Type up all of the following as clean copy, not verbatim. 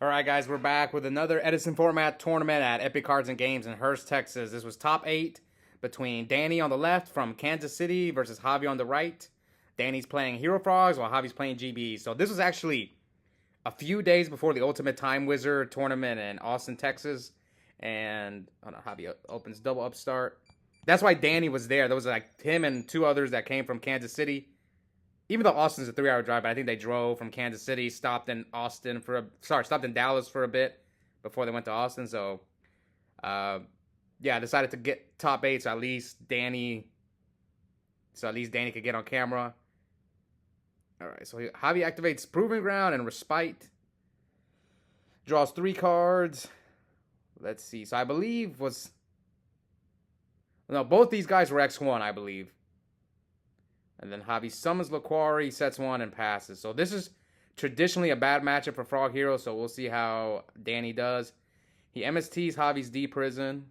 All right, guys, we're back with another Edison Format tournament at Epic Cards and Games in Hurst, Texas. This was top 8 between Danny on the left from Kansas City versus Javi on the right. Danny's playing Hero Frogs while Javi's playing GB. So this was actually a few days before the Ultimate Time Wizard tournament in Austin, Texas. And Javi opens double upstart. That's why Danny was there. There was like him and two others that came from Kansas City. Even though Austin's a 3-hour drive, but I think they drove from Kansas City, stopped in Dallas for a bit before they went to Austin. So, yeah, I decided to get top 8, so at least Danny could get on camera. All right, so Javi activates Proving Ground and Respite. Draws 3 cards. Let's see. So I believe both these guys were X1, I believe. And then Javi summons Laquari, sets 1, and passes. So this is traditionally a bad matchup for Frog Hero, so we'll see how Danny does. He MSTs Javi's D Prison.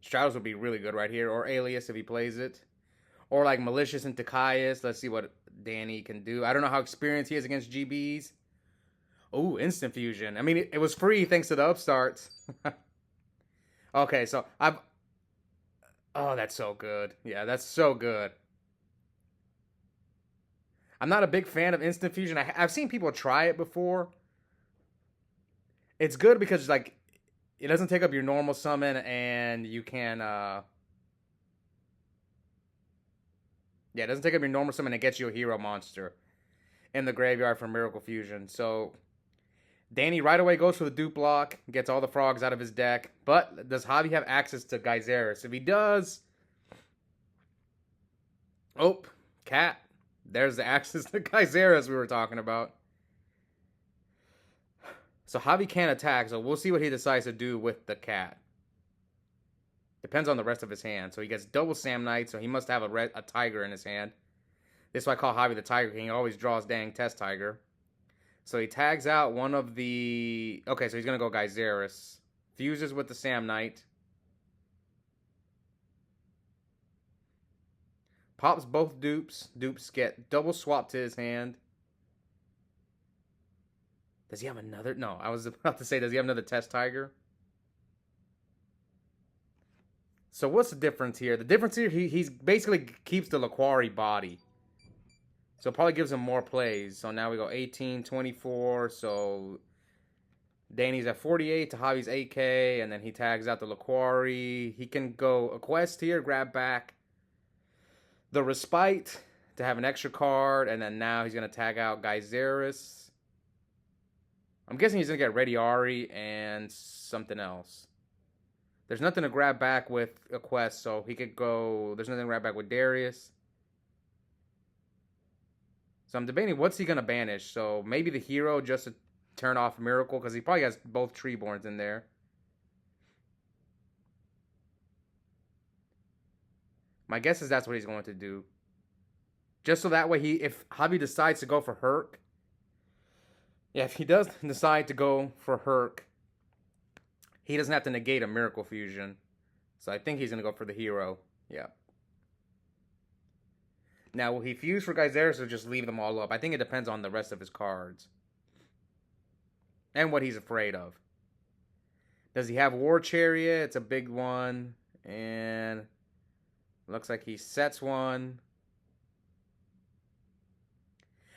Stratos would be really good right here, or Alias if he plays it. Or like Malicious into Caius. Let's see what Danny can do. I don't know how experienced he is against GBs. Oh, Instant Fusion. I mean, it was free thanks to the upstarts. Okay, so Oh, that's so good. Yeah, that's so good. I'm not a big fan of Instant Fusion. I've seen people try it before. It's good because like it doesn't take up your normal summon, and you can it doesn't take up your normal summon. It gets you a hero monster in the graveyard for Miracle Fusion. So Danny right away goes for the dupe block, gets all the frogs out of his deck. But does Javi have access to Geyseris? If he does, cat. There's the access to Geyseris we were talking about. So Javi can't attack, so we'll see what he decides to do with the cat. Depends on the rest of his hand. So he gets double Sam Knight, so he must have a tiger in his hand. This is why I call Javi the Tiger King. He always draws dang Test Tiger. So he tags out one of the... Okay, so he's going to go Geyseris. Fuses with the Sam Knight. Pops both dupes. Dupes get double swapped to his hand. Does he have another? No, I was about to say, does he have another Test Tiger? So what's the difference here? The difference here, he's basically keeps the Laquari body. So it probably gives him more plays. So now we go 18, 24. So Danny's at 48 to Javi's 8K. And then he tags out the Laquari. He can go a quest here, grab back the Respite to have an extra card, and then now he's going to tag out Geyseris. I'm guessing he's going to get Rediari and something else. There's nothing to grab back with a quest, so he could go... There's nothing to grab back with Darius. So I'm debating what's he going to banish. So maybe the hero just to turn off Miracle, because he probably has both Treeborns in there. My guess is that's what he's going to do. Just so that way if Javi decides to go for Herc. Yeah, if he does decide to go for Herc, he doesn't have to negate a Miracle Fusion. So I think he's going to go for the hero. Yeah. Now, will he fuse for Geyseris or just leave them all up? I think it depends on the rest of his cards. And what he's afraid of. Does he have War Chariot? It's a big one. And... looks like he sets one.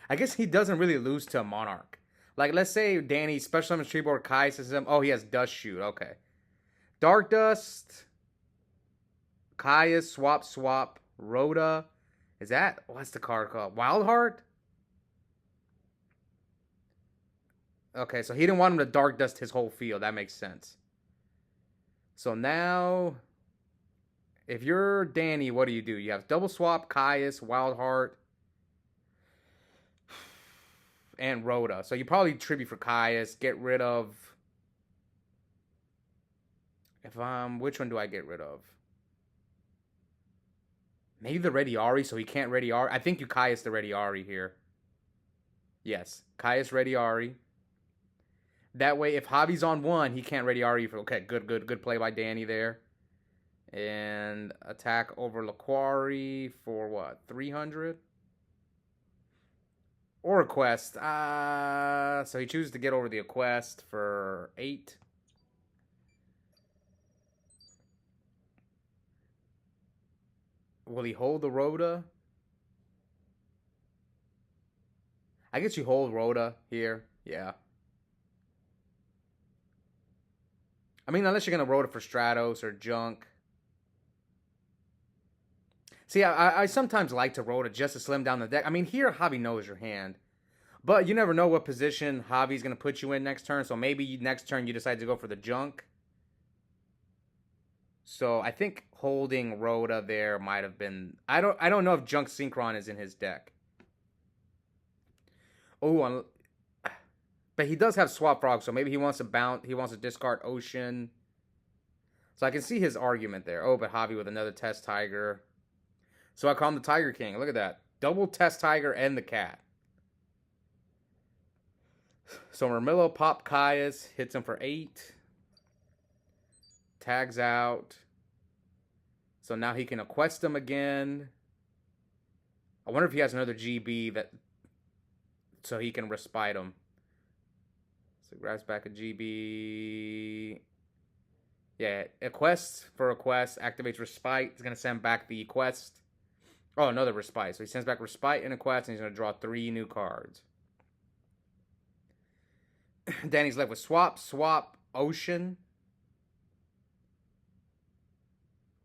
I guess he doesn't really lose to a Monarch. Like, let's say Danny special summons Treeboard Kai system. Oh, he has Dust Shoot. Okay. Dark Dust. Caius, Swap. Rhoda. Is that... what's the card called? Wildheart? Okay, so he didn't want him to Dark Dust his whole field. That makes sense. So now... if you're Danny, what do? You have double swap, Caius, Wildheart, and Rhoda. So you probably tribute for Caius, get rid of... which one do I get rid of? Maybe the Rediari, so he can't Rediari. I think you Caius the Rediari here. Yes, Caius Rediari. That way, if Javi's on one, he can't Rediari. Okay, good play by Danny there. And attack over Laquari for what? 300? Or a quest. So he chooses to get over the quest for 8. Will he hold the Rhoda? I guess you hold Rhoda here. Yeah. I mean, unless you're going to Rhoda for Stratos or Junk. See, I sometimes like to Rhoda just to slim down the deck. I mean, here, Javi knows your hand. But you never know what position Javi's going to put you in next turn. So maybe next turn you decide to go for the Junk. So I think holding Rhoda there might have been... I don't know if Junk Synchron is in his deck. Oh, but he does have Swap Frog, so maybe he wants to bounce. He wants to discard Ocean. So I can see his argument there. Oh, but Javi with another Test Tiger. So I call him the Tiger King. Look at that. Double Test Tiger and the cat. So Mermillo pop Caius, hits him for 8. Tags out. So now he can Quest him again. I wonder if he has another GB that... So he can Respite him. So grabs back a GB. Yeah, a quest for a quest. Activates Respite. It's going to send back the quest. Oh, another Respite. So he sends back Respite and a quest, and he's going to draw 3 new cards. Danny's left with Swap, Ocean.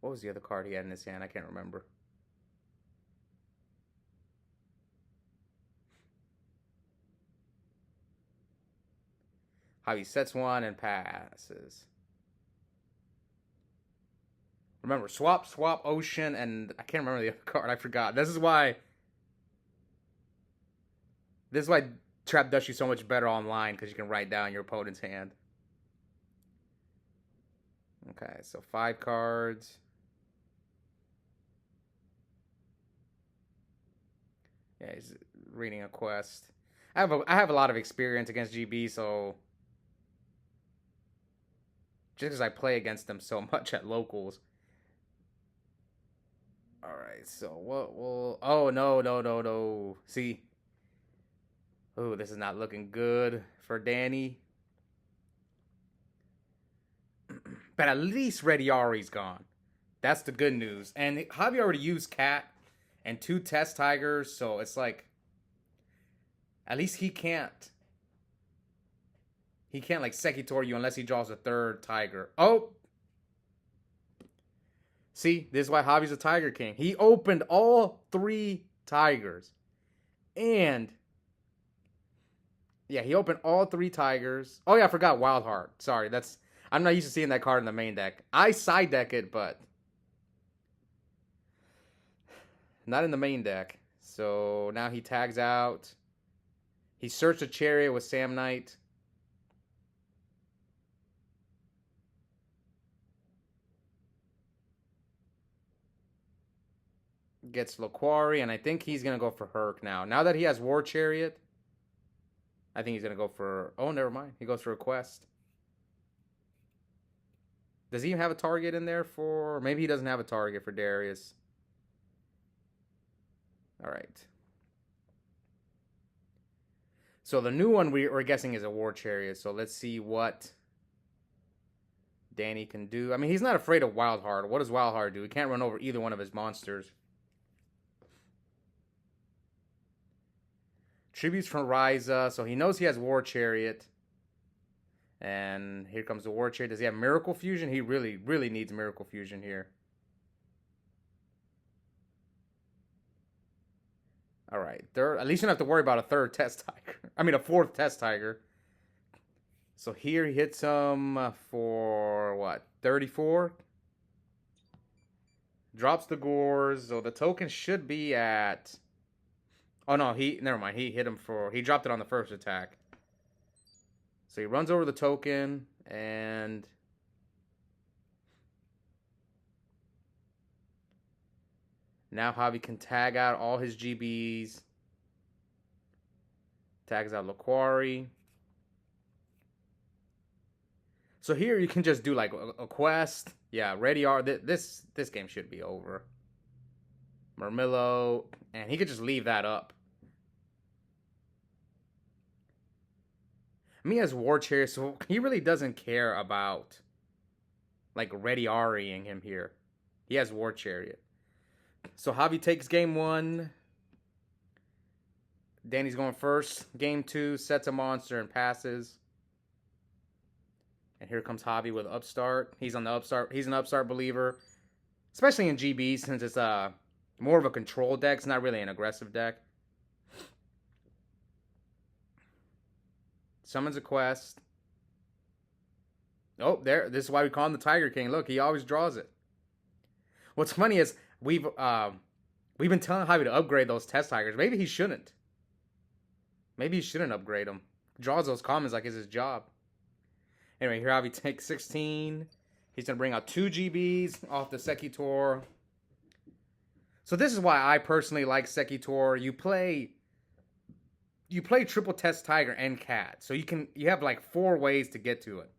What was the other card he had in his hand? I can't remember. How he sets one and passes. Remember, Swap, Ocean, and I can't remember the other card. I forgot. This is why Trap does you so much better online, because you can write down your opponent's hand. Okay, so 5 cards. Yeah, he's reading a quest. I have a lot of experience against GB, so just because I play against them so much at locals. All right, so what will... Oh, no. See? Oh, this is not looking good for Danny. But at least Rediari's gone. That's the good news. And Javi already used Cat and 2 Test Tigers, so it's like... At least he can't... He can't, like, Sekitor you unless he draws a 3rd Tiger. Oh! See, this is why Javi's a Tiger King. He opened all 3 Tigers. And... Yeah, he opened all 3 Tigers. Oh, yeah, I forgot Wild Heart. Sorry, that's... I'm not used to seeing that card in the main deck. I side deck it, but... Not in the main deck. So, now he tags out. He searched a Chariot with Sam Knight. Gets Laquari, and I think he's going to go for Herc now. Now that he has War Chariot, I think he's going to go for... Oh, never mind. He goes for a quest. Does he even have a target in there for... Maybe he doesn't have a target for Darius. All right. So the new one we're guessing is a War Chariot. So let's see what Danny can do. I mean, he's not afraid of Wild Heart. What does Wild Heart do? He can't run over either one of his monsters. Tributes from Ryza. So he knows he has War Chariot. And here comes the War Chariot. Does he have Miracle Fusion? He really, really needs Miracle Fusion here. All right. At least you don't have to worry about a 3rd Test Tiger. I mean, a 4th Test Tiger. So here he hits him for, what, 34? Drops the Gores. So the token should be at... Oh, no, never mind. He hit him for... He dropped it on the first attack. So he runs over the token, and... Now Javi can tag out all his GBs. Tags out Laquari. So here you can just do like a quest. Yeah, this game should be over. Mermillo, and he could just leave that up. I mean, he has War Chariot, so he really doesn't care about, like, ready REing him here. He has War Chariot. So Javi takes game 1. Danny's going first. Game 2, sets a monster and passes. And here comes Javi with Upstart. He's on the Upstart. He's an Upstart believer, especially in GB since it's more of a control deck. It's not really an aggressive deck. Summons a quest. Oh, there. This is why we call him the Tiger King. Look, he always draws it. What's funny is we've been telling Javi to upgrade those test tigers. Maybe he shouldn't. Maybe he shouldn't upgrade them. Draws those commons like it's his job. Anyway, here Javi takes 16. He's going to bring out 2 GBs off the Sekitor. So this is why I personally like Sekitor. You play triple test tiger and cat. So you have like 4 ways to get to it.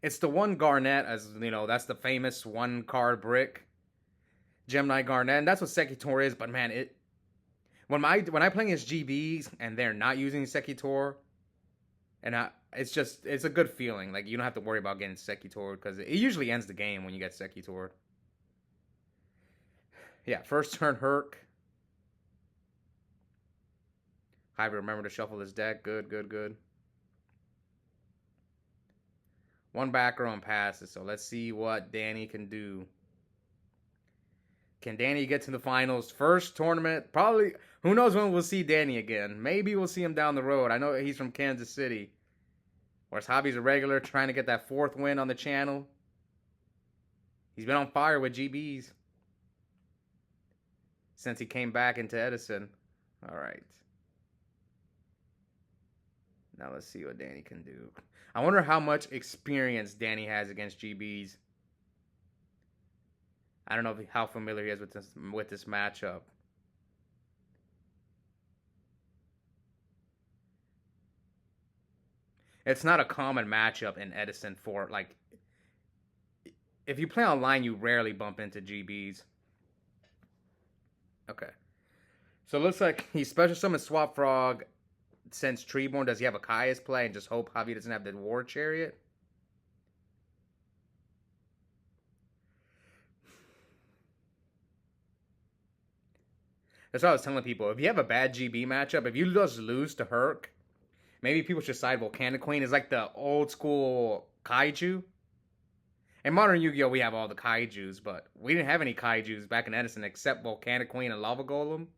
It's the one Garnet, as you know, that's the famous 1 card brick. Gemini Garnet, and that's what Sekitor is, but man, when I play against GBs and they're not using Sekitor, and it's a good feeling. Like, you don't have to worry about getting Sekitor, because it usually ends the game when you get Sekitor. Yeah, first turn Herc. Javi, remember to shuffle his deck. Good, good, good. 1 back row and passes, so let's see what Danny can do. Can Danny get to the finals? First tournament, probably, who knows when we'll see Danny again. Maybe we'll see him down the road. I know he's from Kansas City. Whereas Javi's a regular, trying to get that 4th win on the channel. He's been on fire with GBs since he came back into Edison. All right. Now let's see what Danny can do. I wonder how much experience Danny has against GBs. I don't know how familiar he is with this matchup. It's not a common matchup in Edison for, like, if you play online, you rarely bump into GBs. Okay. So it looks like he special summoned Swap Frog, sends Treeborn. Does he have a Caius play and just hope Javi doesn't have the War Chariot? That's what I was telling people. If you have a bad GB matchup, if you just lose to Herc, maybe people should side Volcanic Queen. It's like the old school Kaiju. In Modern Yu-Gi-Oh! We have all the Kaijus, but we didn't have any Kaijus back in Edison except Volcanic Queen and Lava Golem.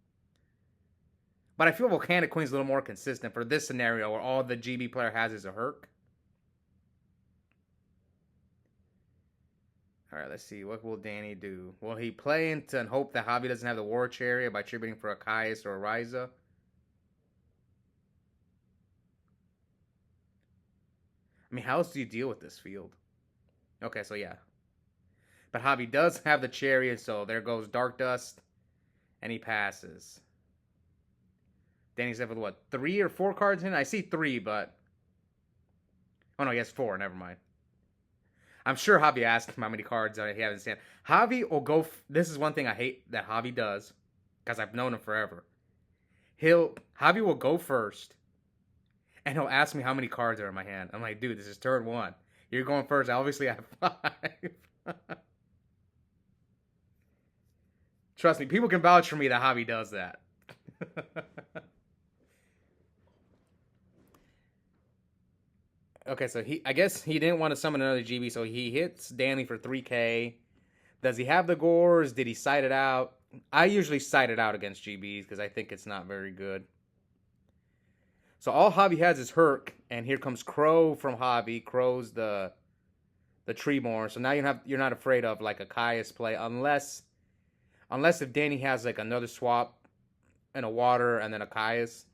But I feel Volcanic Queen's a little more consistent for this scenario where all the GB player has is a Herc. Alright, let's see. What will Danny do? Will he play into and hope that Javi doesn't have the War Chariot by tributing for a Caius or a Ryza? I mean, how else do you deal with this field? Okay, so yeah. But Javi does have the Chariot, so there goes Dark Dust. And he passes. Danny's left with what, 3 or 4 cards in? I see 3, but... Oh no, he has 4, never mind. I'm sure Javi asked him how many cards he has in his hand. Javi will go... This is one thing I hate that Javi does, because I've known him forever. Javi will go first, and he'll ask me how many cards are in my hand. I'm like, dude, this is turn 1. You're going first. Obviously, I have 5. Trust me, people can vouch for me that Javi does that. Okay, so I guess he didn't want to summon another GB, so he hits Danny for 3k. Does he have the Gores? Did he side it out? I usually side it out against GBs because I think it's not very good. So all Javi has is Herc, and here comes Crow from Javi. Crow's the Treeborn. So now you're not afraid of like a Caius play unless if Danny has like another swap and a water and then a Caius.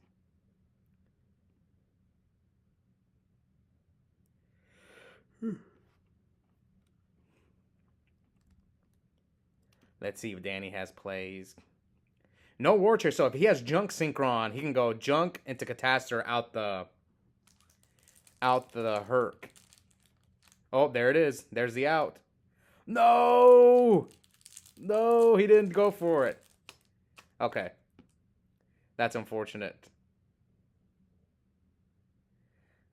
Let's see if Danny has plays. No War Chariot. So if he has Junk Synchron, he can go Junk into Catastor out the Herc. Oh, there it is. There's the out. No! No, he didn't go for it. Okay. That's unfortunate.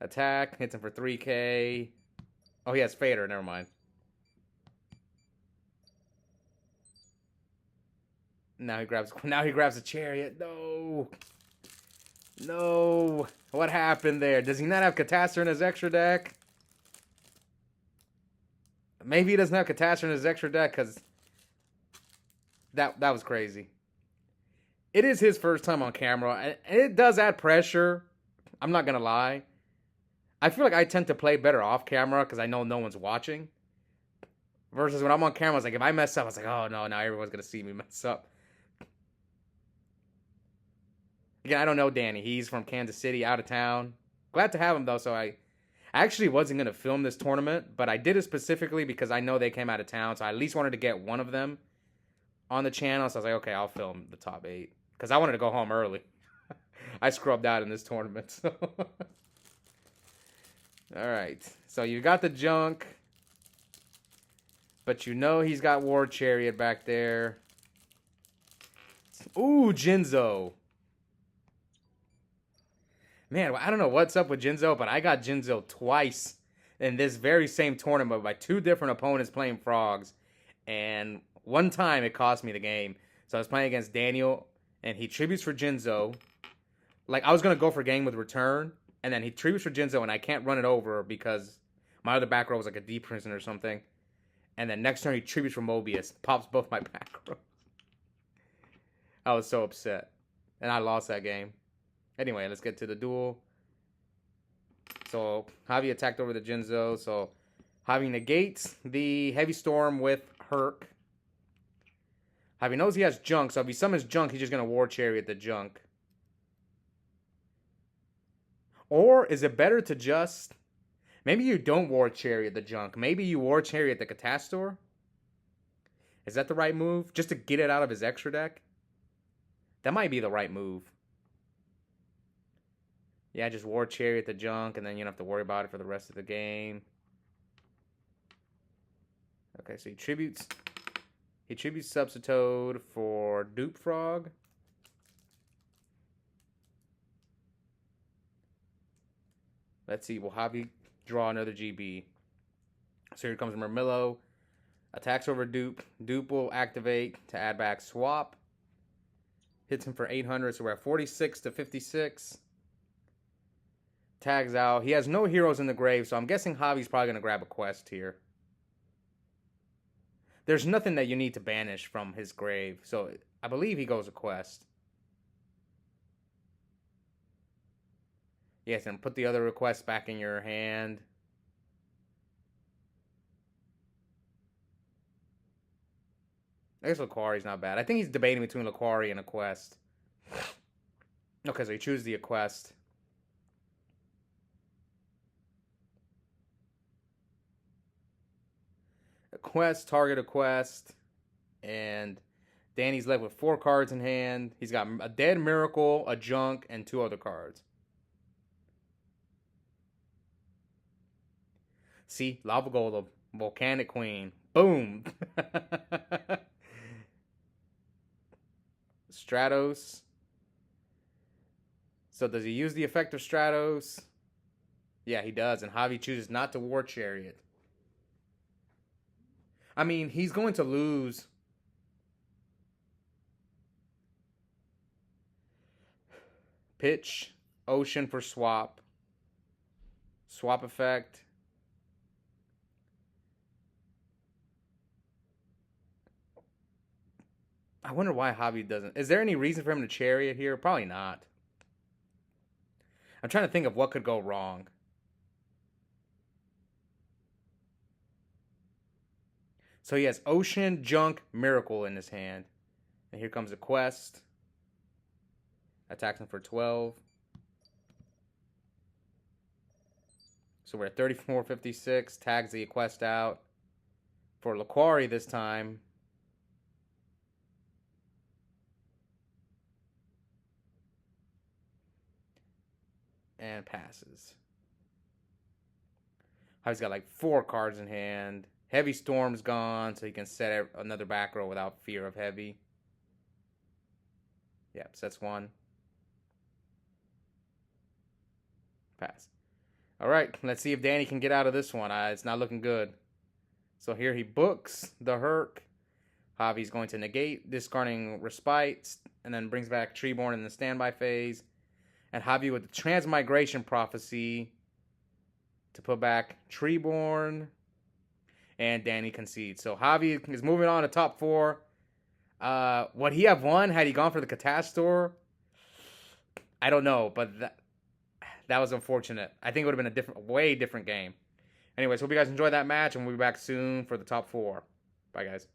Attack. Hits him for 3K. Oh, he has Fader. Never mind. Now he grabs a Chariot. No. No. What happened there? Does he not have Catastor in his extra deck? Maybe he doesn't have Catastor in his extra deck because that was crazy. It is his first time on camera, and it does add pressure. I'm not going to lie. I feel like I tend to play better off camera because I know no one's watching. Versus when I'm on camera, it's like if I mess up, it's like, oh no, now everyone's going to see me mess up. Again, I don't know Danny. He's from Kansas City, out of town. Glad to have him, though. So I actually wasn't going to film this tournament, but I did it specifically because I know they came out of town. So I at least wanted to get one of them on the channel. So I was like, okay, I'll film the top 8. Because I wanted to go home early. I scrubbed out in this tournament. So. All right. So you got the junk. But you know he's got War Chariot back there. Ooh, Jinzo. Man, I don't know what's up with Jinzo, but I got Jinzo twice in this very same tournament by 2 different opponents playing frogs. And one time it cost me the game. So I was playing against Daniel, and he tributes for Jinzo. Like, I was going to go for game with return, and then he tributes for Jinzo, and I can't run it over because my other back row was like a deep prison or something. And then next turn he tributes for Mobius. Pops both my back rows. I was so upset. And I lost that game. Anyway, let's get to the duel. So, Javi attacked over the Jinzo. So, Javi negates the Heavy Storm with Herc. Javi knows he has junk. So, if he summons junk, he's just going to War Chariot the junk. Or is it better to just... Maybe you don't War Chariot the junk. Maybe you War Chariot the Catastor? Is that the right move? Just to get it out of his extra deck? That might be the right move. Yeah, just War Chariot the junk, and then you don't have to worry about it for the rest of the game. Okay, so he tributes Subsitoad for Dupe Frog. Let's see, will Javi draw another GB? So here comes Murmillo. Attacks over Dupe. Dupe will activate to add back Swap. Hits him for 800, so we're at 46 to 56. Tags out. He has no heroes in the grave, so I'm guessing Javi's probably going to grab a quest here. There's nothing that you need to banish from his grave, so I believe he goes a quest. Yes, and put the other requests back in your hand. I guess Laquari's not bad. I think he's debating between Laquari and a quest. Okay, so he chooses the quest. A quest, target a quest. And Danny's left with 4 cards in hand. He's got a Dead Miracle, a Junk, and 2 other cards. See, Lava Golem, Volcanic Queen. Boom! Stratos. So does he use the effect of Stratos? Yeah, he does. And Javi chooses not to War Chariot. I mean, he's going to lose. Pitch. Ocean for swap. Swap effect. I wonder why Javi doesn't. Is there any reason for him to Chariot here? Probably not. I'm trying to think of what could go wrong. So he has Ocean, Junk, Miracle in his hand. And here comes a quest. Attacks him for 12. So we're at 34.56. Tags the quest out. For Laquari this time. And passes. Javi's got like 4 cards in hand. Heavy Storm's gone, so he can set another back row without fear of Heavy. Yep, sets 1. Pass. All right, let's see if Danny can get out of this one. It's not looking good. So here he books the Herc. Javi's going to negate, discarding Respite, and then brings back Treeborn in the standby phase. And Javi with the Transmigration Prophecy to put back Treeborn. And Danny concedes. So Javi is moving on to top 4. Would he have won had he gone for the Catastor? I don't know, but that was unfortunate. I think it would have been a way different game. Anyways, hope you guys enjoyed that match, and we'll be back soon for the top 4. Bye, guys.